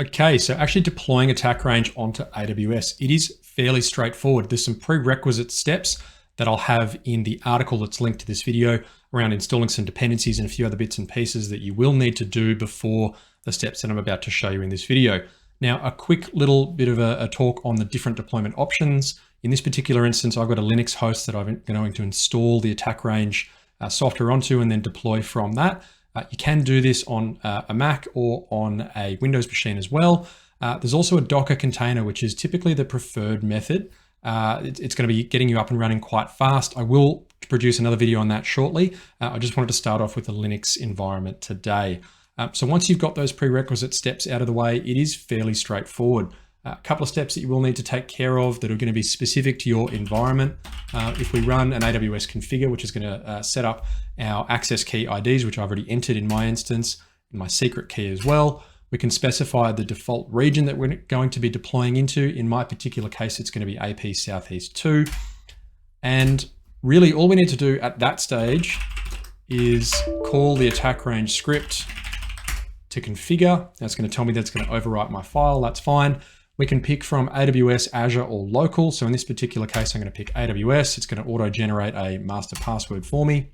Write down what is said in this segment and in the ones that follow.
Okay, so actually deploying attack range onto AWS, it is fairly straightforward. There's some prerequisite steps that I'll have in the article that's linked to this video around installing some dependencies and a few other bits and pieces that you will need to do before the steps that I'm about to show you in this video. Now, a quick little bit of a talk on the different deployment options. In this particular instance, I've got a Linux host that I'm going to install the attack range software onto and then deploy from that. You can do this on a Mac or on a Windows machine as well. There's also a Docker container, which is typically the preferred method. It's going to be getting you up and running quite fast. I will produce another video on that shortly. I just wanted to start off with a Linux environment today. So once you've got those prerequisite steps out of the way, it is fairly straightforward. A couple of steps that you will need to take care of that are going to be specific to your environment. If we run an AWS configure, which is going to set up our access key IDs, which I've already entered in my instance, and my secret key as well, we can specify the default region that we're going to be deploying into. In my particular case, it's going to be AP Southeast 2. And really all we need to do at that stage is call the attack range script to configure. That's going to tell me that it's going to overwrite my file. That's fine. We can pick from AWS, Azure, or local. So in this particular case, I'm going to pick AWS. It's going to auto-generate a master password for me.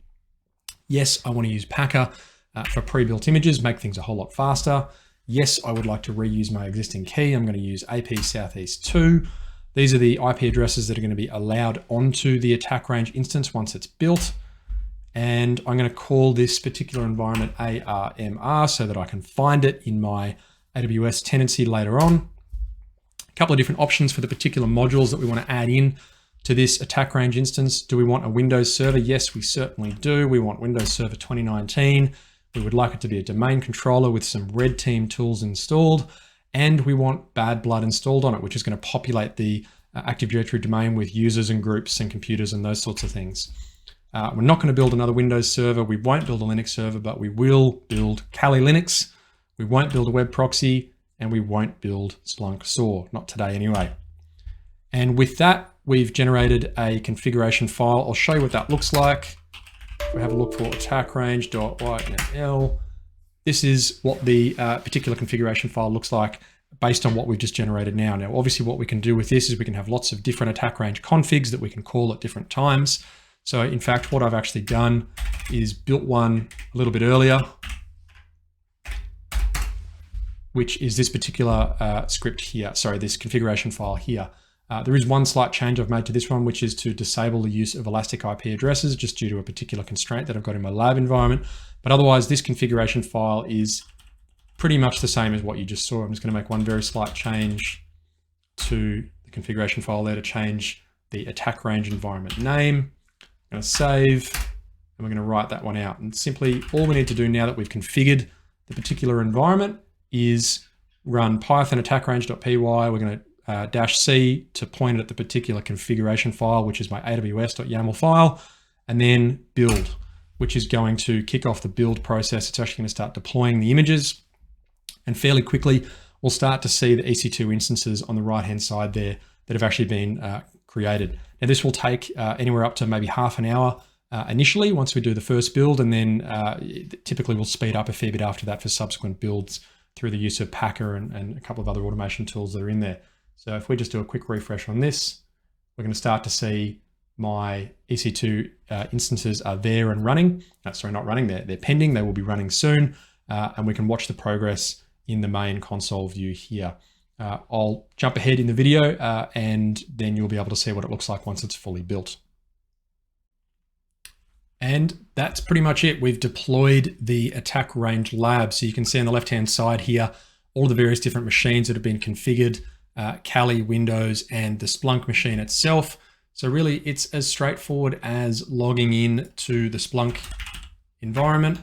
Yes, I want to use Packer for pre-built images, make things a whole lot faster. Yes, I would like to reuse my existing key. I'm going to use AP Southeast 2. These are the IP addresses that are going to be allowed onto the attack range instance once it's built. And I'm going to call this particular environment ARMR so that I can find it in my AWS tenancy later on. A couple of different options for the particular modules that we want to add in to this attack range instance. Do we want a Windows server? Yes, we certainly do. We want Windows Server 2019. We would like it to be a domain controller with some red team tools installed. And we want Bad Blood installed on it, which is going to populate the Active Directory domain with users and groups and computers and those sorts of things. We're not going to build another Windows server. We won't build a Linux server, but we will build Kali Linux. We won't build a web proxy, and we won't build Splunk SOAR, not today anyway. And with that, we've generated a configuration file. I'll show you what that looks like. If we have a look for attack range.ynl, this is what the particular configuration file looks like based on what we've just generated now. Now, obviously what we can do with this is we can have lots of different attack range configs that we can call at different times. So in fact, what I've actually done is built one a little bit earlier, which is this particular script here. Sorry, this configuration file here. There is one slight change I've made to this one, which is to disable the use of elastic IP addresses just due to a particular constraint that I've got in my lab environment. But otherwise, this configuration file is pretty much the same as what you just saw. I'm just going to make one very slight change to the configuration file there to change the attack range environment name. I'm going to save, and we're going to write that one out. And simply all we need to do now that we've configured the particular environment is run python attack range.py. We're going to -C to point at the particular configuration file, which is my aws.yaml file, and then build, which is going to kick off the build process. It's actually going to start deploying the images, and fairly quickly, we'll start to see the EC2 instances on the right-hand side there that have actually been created. Now this will take anywhere up to maybe half an hour initially once we do the first build, and then typically we'll speed up a fair bit after that for subsequent builds through the use of Packer and a couple of other automation tools that are in there. So if we just do a quick refresh on this, we're going to start to see my EC2 instances are there and running. Sorry, not running, they're pending. They will be running soon, and we can watch the progress in the main console view here. I'll jump ahead in the video and then you'll be able to see what it looks like once it's fully built. And that's pretty much it. We've deployed the attack range lab. So you can see on the left-hand side here, all the various different machines that have been configured, Kali, Windows, and the Splunk machine itself. So really it's as straightforward as logging in to the Splunk environment.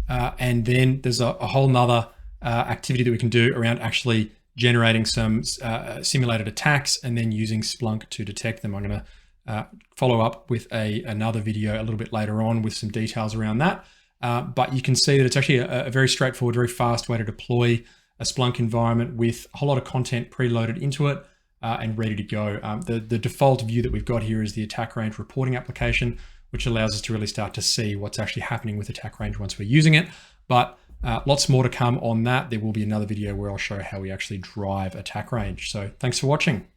And then there's a whole nother activity that we can do around actually generating some simulated attacks and then using Splunk to detect them. I'm going to follow up with another video a little bit later on with some details around that. But you can see that it's actually a very straightforward, very fast way to deploy a Splunk environment with a whole lot of content preloaded into it and ready to go. The default view that we've got here is the attack range reporting application, which allows us to really start to see what's actually happening with attack range once we're using it. But Lots more to come on that. There will be another video where I'll show how we actually drive attack range. So thanks for watching.